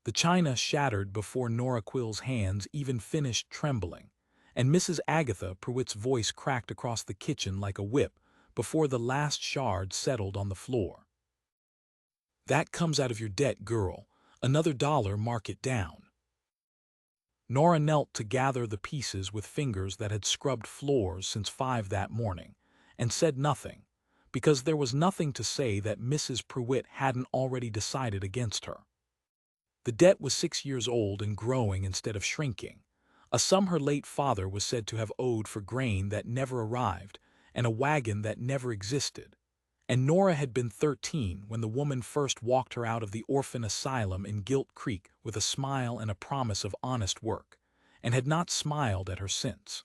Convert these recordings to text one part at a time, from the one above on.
The china shattered before Nora Quill's hands even finished trembling, and Mrs. Agatha Prewitt's voice cracked across the kitchen like a whip before the last shard settled on the floor. "That comes out of your debt, girl. Another $1, mark it down." Nora knelt to gather the pieces with fingers that had scrubbed floors since 5 that morning, and said nothing, because there was nothing to say that Mrs. Prewitt hadn't already decided against her. The debt was 6 years old and growing instead of shrinking, a sum her late father was said to have owed for grain that never arrived and a wagon that never existed. And Nora had been 13 when the woman first walked her out of the orphan asylum in Gilt Creek with a smile and a promise of honest work, and had not smiled at her since.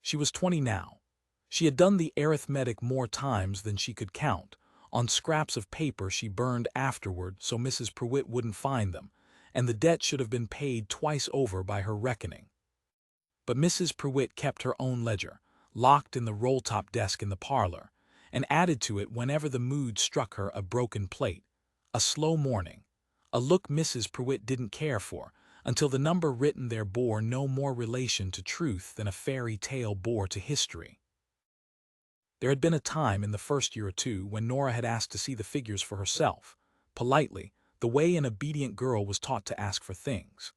She was 20 now. She had done the arithmetic more times than she could count, on scraps of paper she burned afterward so Mrs. Prewitt wouldn't find them, and the debt should have been paid twice over by her reckoning. But Mrs. Prewitt kept her own ledger, locked in the roll-top desk in the parlor, and added to it whenever the mood struck her a broken plate, a slow morning, a look Mrs. Prewitt didn't care for, until the number written there bore no more relation to truth than a fairy tale bore to history. There had been a time in the first year or two when Nora had asked to see the figures for herself, politely, the way an obedient girl was taught to ask for things.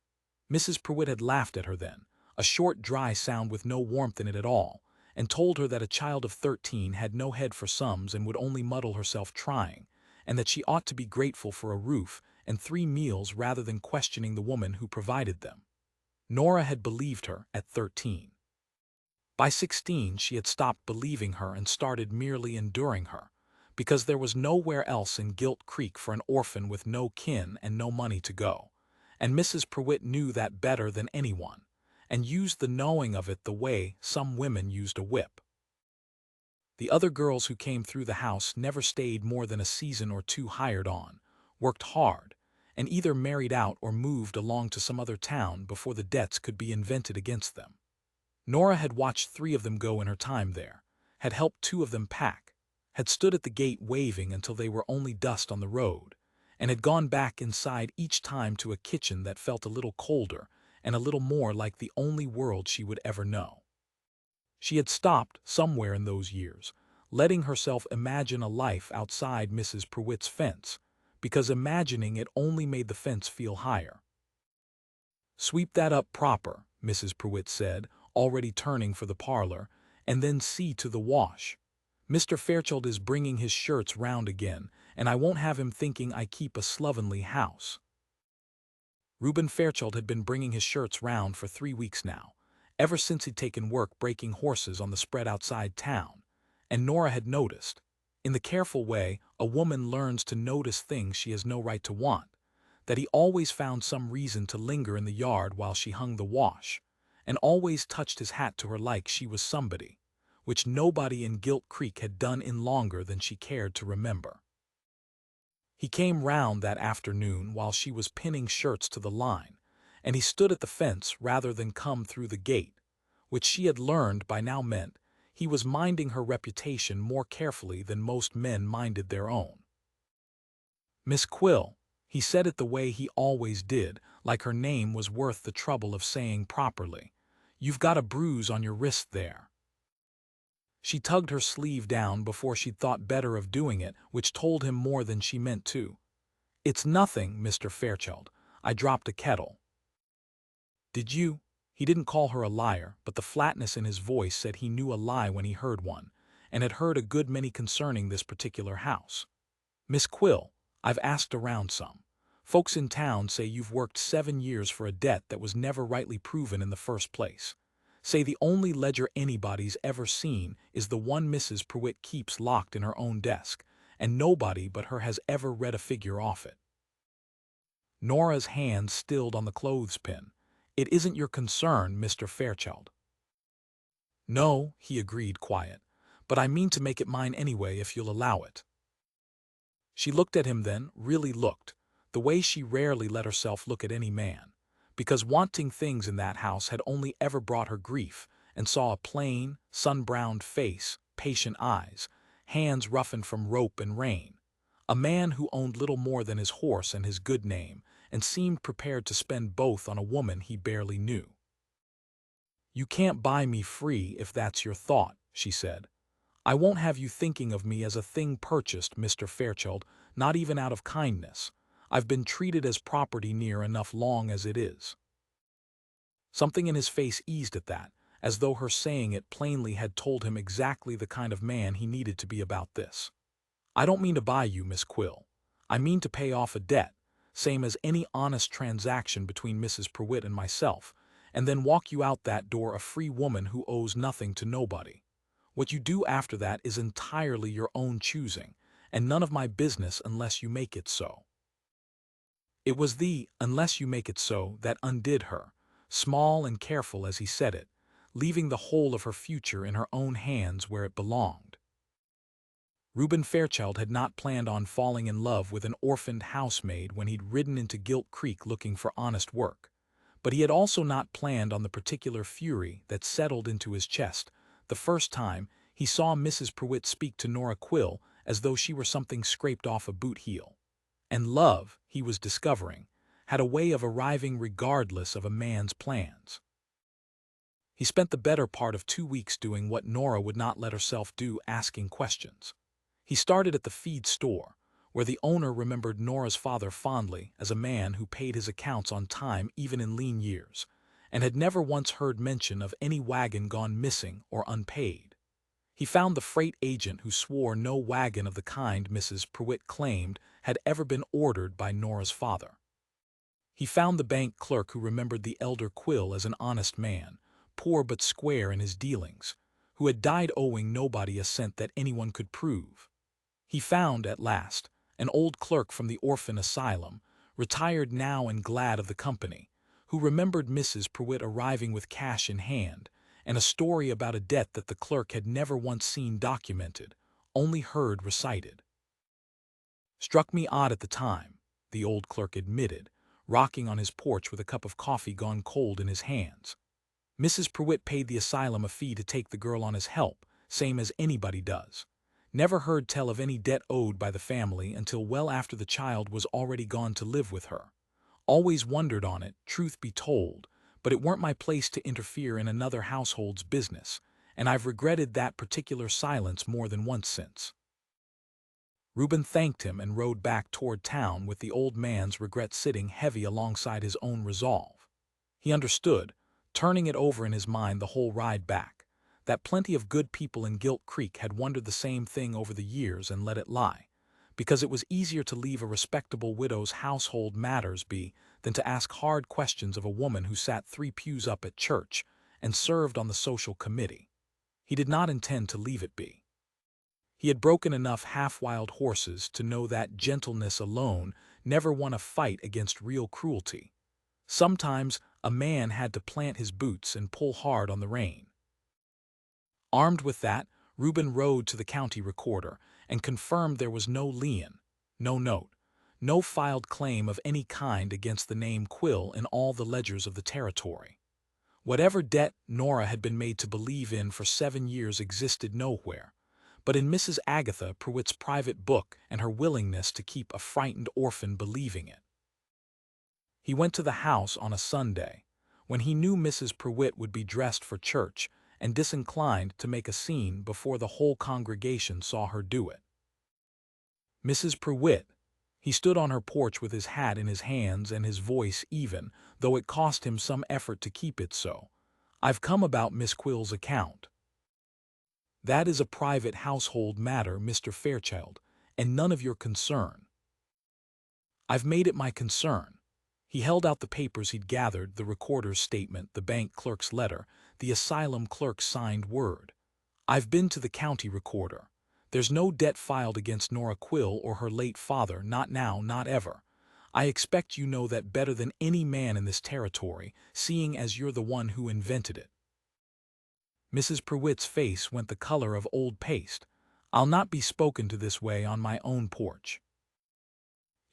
Mrs. Prewitt had laughed at her then, a short dry sound with no warmth in it at all, and told her that a child of 13 had no head for sums and would only muddle herself trying, and that she ought to be grateful for a roof and 3 meals rather than questioning the woman who provided them. Nora had believed her at 13. By 16 she had stopped believing her and started merely enduring her, because there was nowhere else in Gilt Creek for an orphan with no kin and no money to go, and Mrs. Prewitt knew that better than anyone, and used the knowing of it the way some women used a whip. The other girls who came through the house never stayed more than a season or two hired on, worked hard, and either married out or moved along to some other town before the debts could be invented against them. Nora had watched 3 of them go in her time there, had helped 2 of them pack, had stood at the gate waving until they were only dust on the road, and had gone back inside each time to a kitchen that felt a little colder and a little more like the only world she would ever know. She had stopped, somewhere in those years, letting herself imagine a life outside Mrs. Prewitt's fence, because imagining it only made the fence feel higher. "Sweep that up proper," Mrs. Prewitt said, already turning for the parlor, "and then see to the wash. Mr. Fairchild is bringing his shirts round again, and I won't have him thinking I keep a slovenly house." Reuben Fairchild had been bringing his shirts round for 3 weeks now, ever since he'd taken work breaking horses on the spread outside town, and Nora had noticed, in the careful way a woman learns to notice things she has no right to want, that he always found some reason to linger in the yard while she hung the wash, and always touched his hat to her like she was somebody, which nobody in Gilt Creek had done in longer than she cared to remember. He came round that afternoon while she was pinning shirts to the line, and he stood at the fence rather than come through the gate, which she had learned by now meant he was minding her reputation more carefully than most men minded their own. "Miss Quill," he said it the way he always did, like her name was worth the trouble of saying properly, "you've got a bruise on your wrist there." She tugged her sleeve down before she'd thought better of doing it, which told him more than she meant to. "It's nothing, Mr. Fairchild. I dropped a kettle." "Did you?" He didn't call her a liar, but the flatness in his voice said he knew a lie when he heard one, and had heard a good many concerning this particular house. "Miss Quill, I've asked around some. Folks in town say you've worked 7 years for a debt that was never rightly proven in the first place. Say the only ledger anybody's ever seen is the one Mrs. Prewitt keeps locked in her own desk, and nobody but her has ever read a figure off it." Nora's hand stilled on the clothespin. "It isn't your concern, Mr. Fairchild." "No," he agreed, quiet, "but I mean to make it mine anyway if you'll allow it." She looked at him then, really looked, the way she rarely let herself look at any man, because wanting things in that house had only ever brought her grief, and saw a plain, sun-browned face, patient eyes, hands roughened from rope and rain, a man who owned little more than his horse and his good name, and seemed prepared to spend both on a woman he barely knew. "You can't buy me free if that's your thought," she said. "I won't have you thinking of me as a thing purchased, Mr. Fairchild, not even out of kindness. I've been treated as property near enough long as it is." Something in his face eased at that, as though her saying it plainly had told him exactly the kind of man he needed to be about this. "I don't mean to buy you, Miss Quill. I mean to pay off a debt, same as any honest transaction between Mrs. Prewitt and myself, and then walk you out that door a free woman who owes nothing to nobody. What you do after that is entirely your own choosing, and none of my business unless you make it so." It was the "unless you make it so" that undid her, small and careful as he said it, leaving the whole of her future in her own hands where it belonged. Reuben Fairchild had not planned on falling in love with an orphaned housemaid when he'd ridden into Gilt Creek looking for honest work, but he had also not planned on the particular fury that settled into his chest the first time he saw Mrs. Prewitt speak to Nora Quill as though she were something scraped off a boot heel. And love, he was discovering, had a way of arriving regardless of a man's plans. He spent the better part of 2 weeks doing what Nora would not let herself do, asking questions. He started at the feed store, where the owner remembered Nora's father fondly as a man who paid his accounts on time even in lean years, and had never once heard mention of any wagon gone missing or unpaid. He found the freight agent who swore no wagon of the kind Mrs. Prewitt claimed had ever been ordered by Nora's father. He found the bank clerk who remembered the elder Quill as an honest man, poor but square in his dealings, who had died owing nobody a cent that anyone could prove. He found, at last, an old clerk from the orphan asylum, retired now and glad of the company, who remembered Mrs. Prewitt arriving with cash in hand, and a story about a debt that the clerk had never once seen documented, only heard recited. "Struck me odd at the time," the old clerk admitted, rocking on his porch with a cup of coffee gone cold in his hands. "Mrs. Prewitt paid the asylum a fee to take the girl on as help, same as anybody does. Never heard tell of any debt owed by the family until well after the child was already gone to live with her. Always wondered on it, truth be told, but it weren't my place to interfere in another household's business, and I've regretted that particular silence more than once since." Reuben thanked him and rode back toward town with the old man's regret sitting heavy alongside his own resolve. He understood, turning it over in his mind the whole ride back, that plenty of good people in Gilt Creek had wondered the same thing over the years and let it lie, because it was easier to leave a respectable widow's household matters be than to ask hard questions of a woman who sat 3 pews up at church and served on the social committee. He did not intend to leave it be. He had broken enough half-wild horses to know that gentleness alone never won a fight against real cruelty. Sometimes a man had to plant his boots and pull hard on the rein. Armed with that, Reuben rode to the county recorder and confirmed there was no lien, no note, no filed claim of any kind against the name Quill in all the ledgers of the territory. Whatever debt Nora had been made to believe in for 7 years existed nowhere, but in Mrs. Agatha Prewitt's private book and her willingness to keep a frightened orphan believing it. He went to the house on a Sunday, when he knew Mrs. Prewitt would be dressed for church and disinclined to make a scene before the whole congregation saw her do it. "Mrs. Prewitt," he stood on her porch with his hat in his hands and his voice even, though it cost him some effort to keep it so. "I've come about Miss Quill's account." "That is a private household matter, Mr. Fairchild, and none of your concern." "I've made it my concern." He held out the papers he'd gathered, the recorder's statement, the bank clerk's letter, the asylum clerk's signed word. "I've been to the county recorder. There's no debt filed against Nora Quill or her late father, not now, not ever. I expect you know that better than any man in this territory, seeing as you're the one who invented it." Mrs. Prewitt's face went the color of old paste. "I'll not be spoken to this way on my own porch."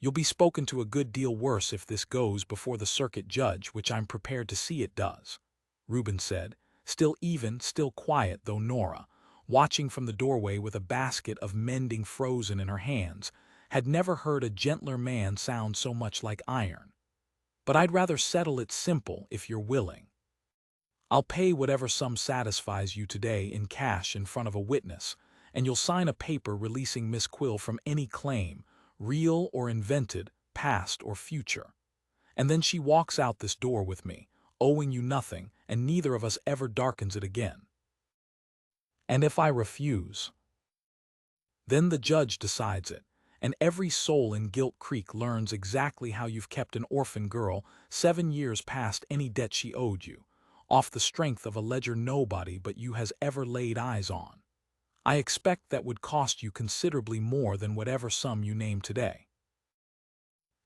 "You'll be spoken to a good deal worse if this goes before the circuit judge, which I'm prepared to see it does," Reuben said, still even, still quiet, though Nora, watching from the doorway with a basket of mending frozen in her hands, had never heard a gentler man sound so much like iron. But I'd rather settle it simple if you're willing. I'll pay whatever sum satisfies you today in cash in front of a witness, and you'll sign a paper releasing Miss Quill from any claim, real or invented, past or future. And then she walks out this door with me, owing you nothing, and neither of us ever darkens it again. And if I refuse? Then the judge decides it, and every soul in Gilt Creek learns exactly how you've kept an orphan girl 7 years past any debt she owed you, off the strength of a ledger nobody but you has ever laid eyes on. I expect that would cost you considerably more than whatever sum you name today.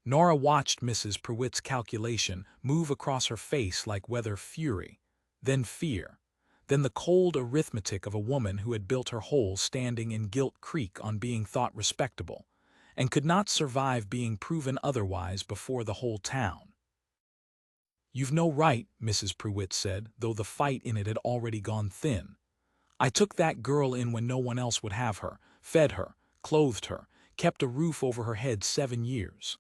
Nora watched Mrs. Prewitt's calculation move across her face like whether fury, then fear, then the cold arithmetic of a woman who had built her whole standing in Gilt Creek on being thought respectable, and could not survive being proven otherwise before the whole town. "You've no right," Mrs. Prewitt said, though the fight in it had already gone thin. "I took that girl in when no one else would have her, fed her, clothed her, kept a roof over her head 7 years.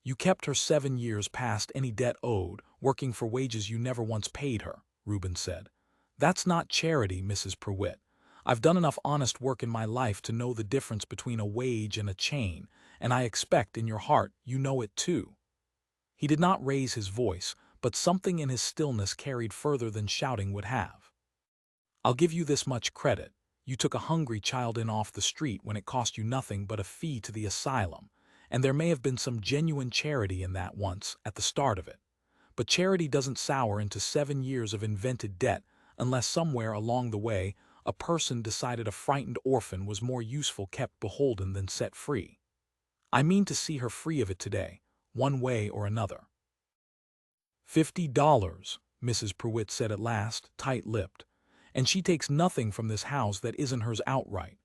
You kept her 7 years past any debt owed, working for wages you never once paid her," Reuben said. "That's not charity, Mrs. Prewitt. I've done enough honest work in my life to know the difference between a wage and a chain, and I expect in your heart you know it too." He did not raise his voice, but something in his stillness carried further than shouting would have. "I'll give you this much credit. You took a hungry child in off the street when it cost you nothing but a fee to the asylum, and there may have been some genuine charity in that once, at the start of it. But charity doesn't sour into 7 years of invented debt unless somewhere along the way a person decided a frightened orphan was more useful kept beholden than set free. I mean to see her free of it today, one way or another." $50, Mrs. Prewitt said at last, tight-lipped, "and she takes nothing from this house that isn't hers outright."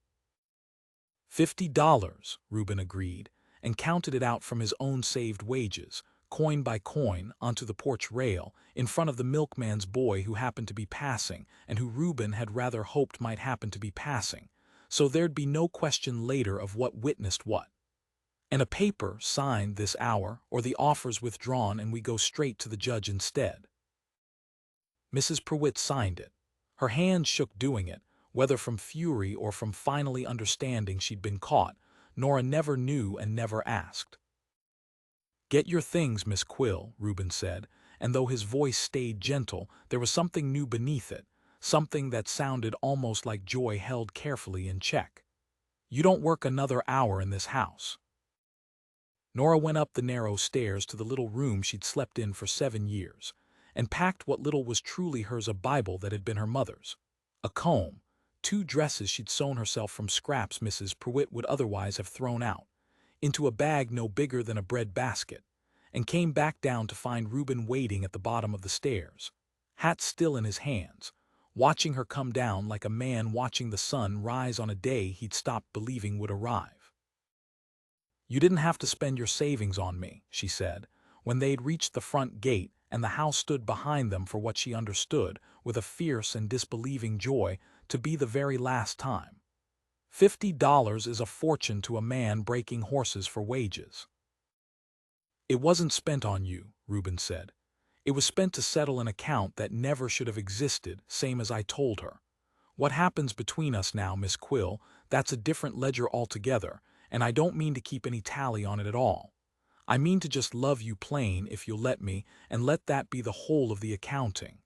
$50, Reuben agreed, and counted it out from his own saved wages, coin by coin, onto the porch rail, in front of the milkman's boy who happened to be passing, and who Reuben had rather hoped might happen to be passing, so there'd be no question later of what witnessed what. "And a paper signed this hour, or the offer's withdrawn and we go straight to the judge instead." Mrs. Prewitt signed it. Her hand shook doing it, whether from fury or from finally understanding she'd been caught. Nora never knew and never asked. "Get your things, Miss Quill," Reuben said, and though his voice stayed gentle, there was something new beneath it, something that sounded almost like joy held carefully in check. "You don't work another hour in this house." Nora went up the narrow stairs to the little room she'd slept in for 7 years, and packed what little was truly hers, a Bible that had been her mother's, a comb, 2 dresses she'd sewn herself from scraps Mrs. Prewitt would otherwise have thrown out, into a bag no bigger than a bread basket, and came back down to find Reuben waiting at the bottom of the stairs, hat still in his hands, watching her come down like a man watching the sun rise on a day he'd stopped believing would arrive. "You didn't have to spend your savings on me," she said, when they'd reached the front gate and the house stood behind them for what she understood, with a fierce and disbelieving joy, to be the very last time. $50 is a fortune to a man breaking horses for wages." "It wasn't spent on you," Reuben said. "It was spent to settle an account that never should have existed, same as I told her. What happens between us now, Miss Quill, that's a different ledger altogether, and I don't mean to keep any tally on it at all. I mean to just love you plain, if you'll let me, and let that be the whole of the accounting."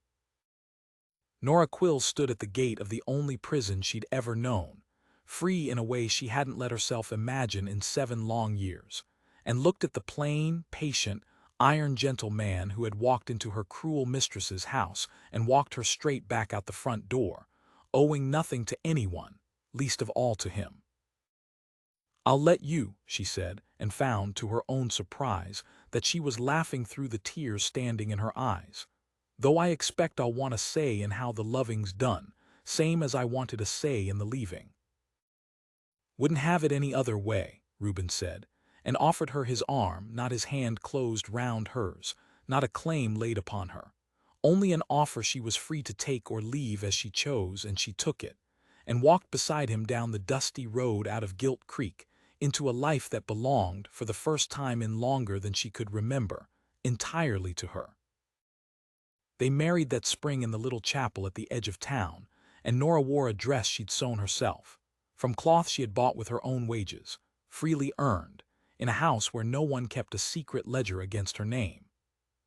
Nora Quill stood at the gate of the only prison she'd ever known, free in a way she hadn't let herself imagine in 7 long years, and looked at the plain, patient, iron-gentle man who had walked into her cruel mistress's house and walked her straight back out the front door, owing nothing to anyone, least of all to him. "I'll let you," she said, and found, to her own surprise, that she was laughing through the tears standing in her eyes. "Though I expect I'll want a say in how the loving's done, same as I wanted a say in the leaving." "Wouldn't have it any other way," Reuben said, and offered her his arm, not his hand closed round hers, not a claim laid upon her, only an offer she was free to take or leave as she chose, and she took it, and walked beside him down the dusty road out of Gilt Creek, into a life that belonged, for the first time in longer than she could remember, entirely to her. They married that spring in the little chapel at the edge of town, and Nora wore a dress she'd sewn herself, from cloth she had bought with her own wages, freely earned, in a house where no one kept a secret ledger against her name.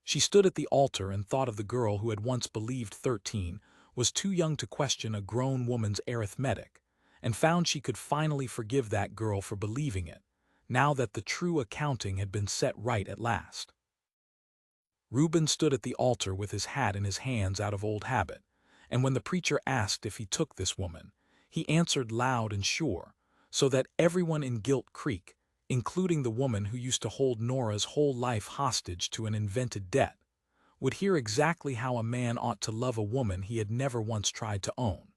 She stood at the altar and thought of the girl who had once believed 13 was too young to question a grown woman's arithmetic, and found she could finally forgive that girl for believing it, now that the true accounting had been set right at last. Reuben stood at the altar with his hat in his hands out of old habit, and when the preacher asked if he took this woman, he answered loud and sure, so that everyone in Gilt Creek, including the woman who used to hold Nora's whole life hostage to an invented debt, would hear exactly how a man ought to love a woman he had never once tried to own.